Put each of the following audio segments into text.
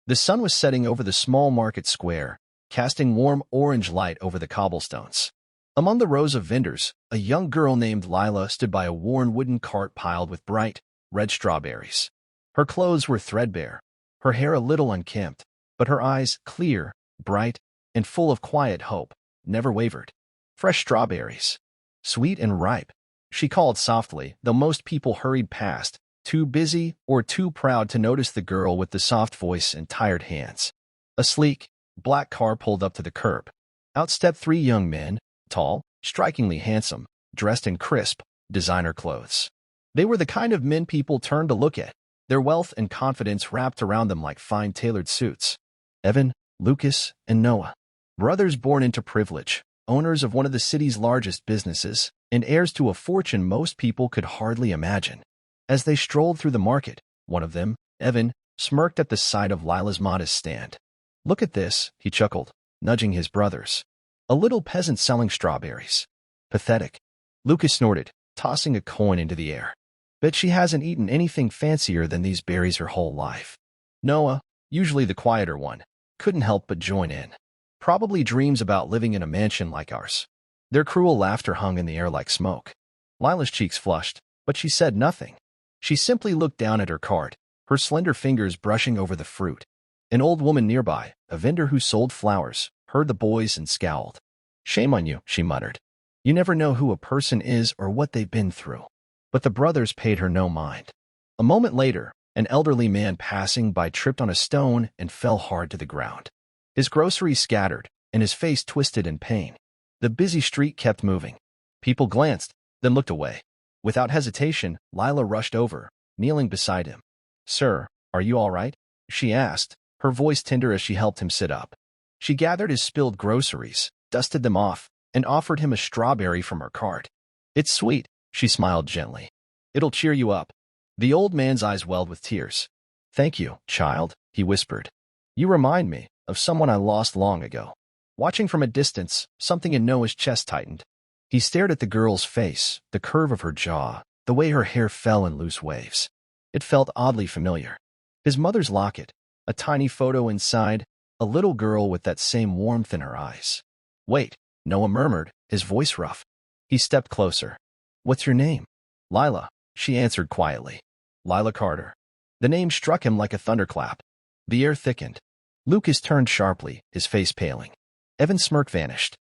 The sun was setting over the small market square, casting warm orange light over the cobblestones. Among the rows of vendors, a young girl named Lila stood by a worn wooden cart piled with bright, red strawberries. Her clothes were threadbare, her hair a little unkempt, but her eyes, clear, bright, and full of quiet hope, never wavered. Fresh strawberries. Sweet and ripe, she called softly, though most people hurried past, too busy or too proud to notice the girl with the soft voice and tired hands. A sleek, black car pulled up to the curb. Out stepped three young men, tall, strikingly handsome, dressed in crisp, designer clothes. They were the kind of men people turned to look at, their wealth and confidence wrapped around them like fine tailored suits. Evan, Lucas, and Noah. Brothers born into privilege, owners of one of the city's largest businesses, and heirs to a fortune most people could hardly imagine. As they strolled through the market, one of them, Evan, smirked at the sight of Lila's modest stand. "Look at this," he chuckled, nudging his brothers. "A little peasant selling strawberries. Pathetic." Lucas snorted, tossing a coin into the air. "Bet she hasn't eaten anything fancier than these berries her whole life." Noah, usually the quieter one, couldn't help but join in. "Probably dreams about living in a mansion like ours." Their cruel laughter hung in the air like smoke. Lila's cheeks flushed, but she said nothing. She simply looked down at her cart, her slender fingers brushing over the fruit. An old woman nearby, a vendor who sold flowers, heard the boys and scowled. "Shame on you," she muttered. "You never know who a person is or what they've been through." But the brothers paid her no mind. A moment later, an elderly man passing by tripped on a stone and fell hard to the ground. His groceries scattered, and his face twisted in pain. The busy street kept moving. People glanced, then looked away. Without hesitation, Lila rushed over, kneeling beside him. "Sir, are you all right?" she asked, her voice tender as she helped him sit up. She gathered his spilled groceries, dusted them off, and offered him a strawberry from her cart. "It's sweet," she smiled gently. "It'll cheer you up." The old man's eyes welled with tears. "Thank you, child," he whispered. "You remind me of someone I lost long ago." Watching from a distance, something in Noah's chest tightened. He stared at the girl's face, the curve of her jaw, the way her hair fell in loose waves. It felt oddly familiar. His mother's locket, a tiny photo inside, a little girl with that same warmth in her eyes. "Wait," Noah murmured, his voice rough. He stepped closer. "What's your name?" "Lila," she answered quietly. "Lila Carter." The name struck him like a thunderclap. The air thickened. Lucas turned sharply, his face paling. Evan's smirk vanished.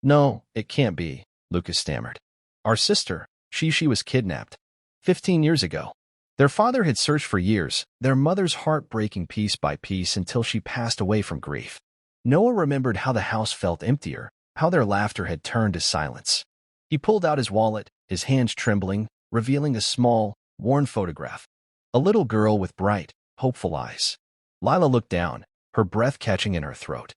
No, it can't be," Lucas stammered. "Our sister, she was kidnapped 15 years ago." Their father had searched for years, their mother's heart breaking piece by piece until she passed away from grief. Noah remembered how the house felt emptier, how their laughter had turned to silence. He pulled out his wallet, his hands trembling, revealing a small, worn photograph. A little girl with bright, hopeful eyes. Lila looked down, her breath catching in her throat.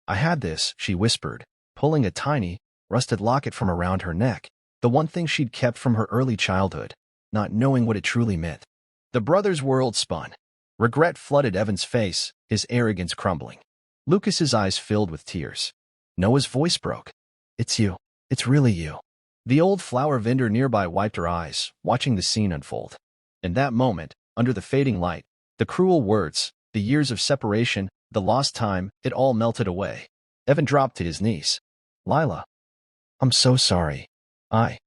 I had this," she whispered, pulling a tiny, rusted locket from around her neck, the one thing she'd kept from her early childhood, not knowing what it truly meant. The brothers' world spun. Regret flooded Evan's face, his arrogance crumbling. Lucas's eyes filled with tears. Noah's voice broke. "It's you. It's really you." The old flower vendor nearby wiped her eyes, watching the scene unfold. In that moment, under the fading light, the cruel words, the years of separation, the lost time, it all melted away. Evan dropped to his knees. "Lila, I'm so sorry. I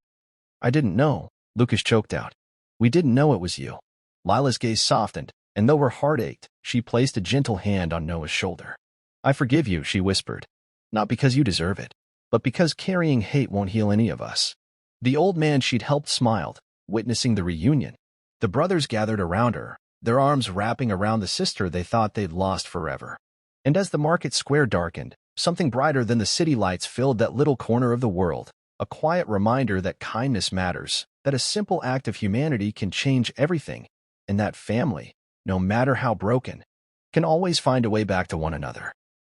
didn't know," Lucas choked out. "We didn't know it was you." Lila's gaze softened, and though her heart ached, she placed a gentle hand on Noah's shoulder. "I forgive you," she whispered. "Not because you deserve it, but because carrying hate won't heal any of us." The old man she'd helped smiled, witnessing the reunion. The brothers gathered around her, their arms wrapping around the sister they thought they'd lost forever. And as the market square darkened, something brighter than the city lights filled that little corner of the world, a quiet reminder that kindness matters, that a simple act of humanity can change everything, and that family, no matter how broken, can always find a way back to one another.